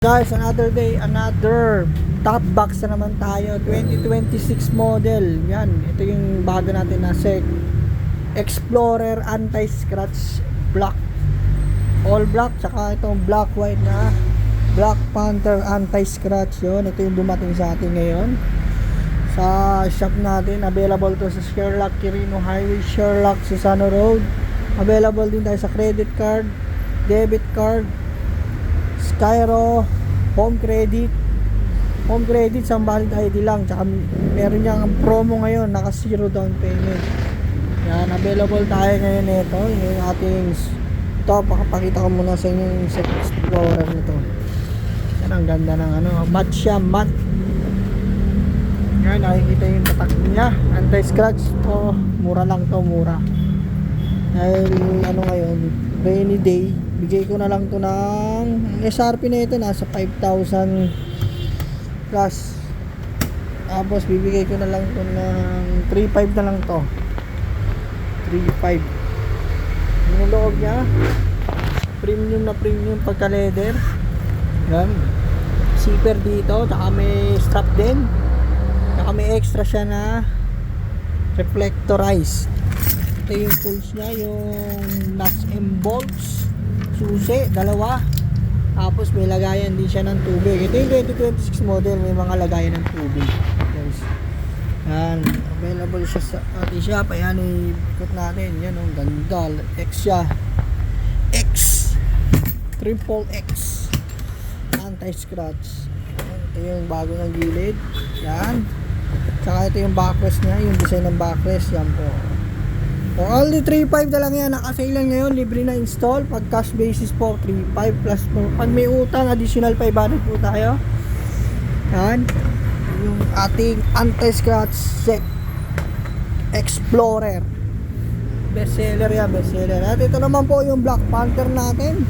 Guys, another day, another top box na naman tayo. 2026 model. Yan, ito yung bago natin na SEC Explorer anti-scratch black. All black, tsaka itong black white na Black Panther anti-scratch. Yun, ito yung dumating sa atin ngayon sa shop natin. Available to sa Sherlock Quirino Highway, Sherlock Susano Road. Available din tayo sa credit card, debit card, Skyro, home credit sa valid ID lang, tsaka meron niyang promo ngayon, naka 0 down payment. Yan, available tayo ngayon nito. Yung ating ito, pakapakita ko muna sa inyo yung SEC Explorer nito. Yan, ang ganda ng matte siya, matte. Yan, nakikita yung tatak niya, anti-scratch. Mura lang to, mura. Dahil ngayon, rainy day, bigay ko na lang to ng SRP na ito, nasa 5,000 plus. Tapos bibigay ko na lang to ng 3,500 na lang to. 3,500. Yung loob niya, premium na premium pagka leather. Yan, zipper dito, tsaka may strap din, tsaka may extra siya na reflectorized. Ito yung tools niya, yung nuts and bolts, susi, dalawa. Tapos may lagayan din siya ng tubig. Ito yung 2026 model, may mga lagayan ng tubig, guys. Yan, available siya sa ating shop. Ayan, ikot natin. Yan, ang ganda. X siya, X, triple X anti-scratch. Ito yung bago ng gilid. Yan, saka ito yung backrest niya, yung design ng backrest. Yan po. Only 3,500 na lang yan. Naka-sale lang ngayon, libre na install. Pag cash basis po 3,500 plus po. Pag may utang, additional 500 po tayo. Yan, yung ating anti-scratch SEC Explorer. Best seller yan, best seller. At ito naman po yung Black Panther natin.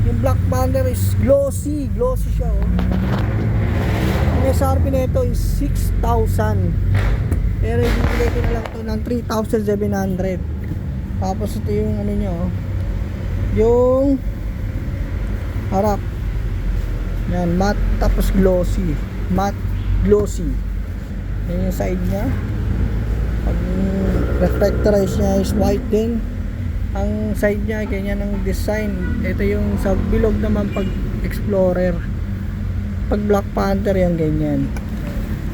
Yung Black Panther is glossy siya, oh. Yung SRP na ito is 6,000. Pero ibigay ko na lang to ng 3,700. Tapos ito yung niya, oh, yung harap. Yan, matte tapos glossy. Matte glossy. Yan yung side niya. Pag reflectorize niya is white din. Ang side niya ganyan ang design. Ito yung sa bilog naman pag Explorer. Pag Black Panther yan ganyan.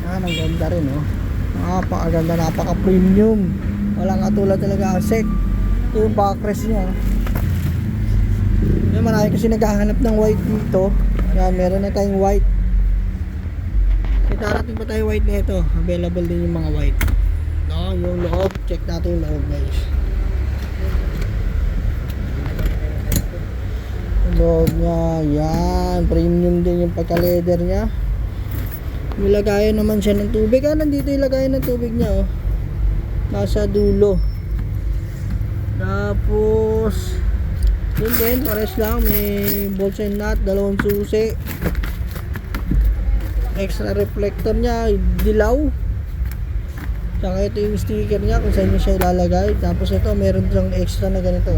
Yan, ang ganda rin, oh. Napakaganda, napaka-premium. Walang katulad talaga ang SEC. Ito yung backrest niya. Yan, marami kasi naghahanap ng white dito. Yan, meron na tayong white. Darating pa tayo white na ito. Available din yung mga white. No, yung loob, check natin yung loob, guys. Yung loob niya, yan. Premium din yung pagka-leather niya. Nilagayan naman siya ng tubig. Nandito yung lagayan ng tubig niya, oh. Nasa dulo. Tapos yun din, pares lang. May bolts and nut, dalawang susi. Extra reflector niya, dilaw. Saka ito yung sticker niya kung saan niya siya ilalagay. Tapos ito, meron siyang extra na ganito,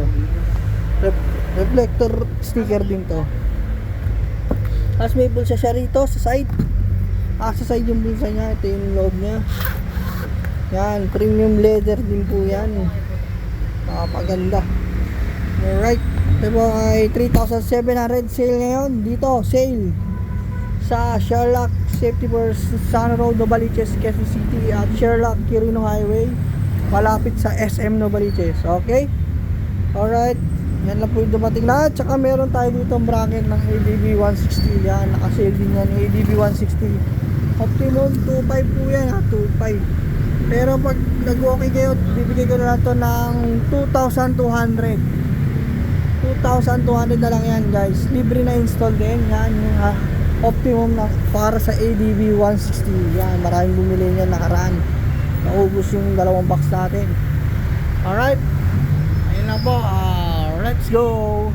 reflector sticker din to. Tapos may bulsa siya rito sa side. Sa side yung bulsa niya. Ito yung loob niya. Yan, premium leather din po yan. Napakaganda. Alright, ito po ay 3,700 sale ngayon. Dito, sale sa Sherlock Safety First Susano Road, Novaliches, Quezon City, at Sherlock Quirino Highway, malapit sa SM Novaliches. Okay? Alright, yan lang po yung dumating lahat. Tsaka meron tayo dito bracket ng ADB 160. Yan, nakasale din yan, ADB 160. Optimum 2.5 po yan, 2.5. Pero pag nag-okay kayo, bibigay ko na lang to ng 2,200. 2,200 na lang yan, guys. Libre na install din. Yan yung optimum na para sa ADB 160. Yan, maraming bumili niyan nakaraan. Naubos yung dalawang box natin. Alright, ayun lang po. Let's go.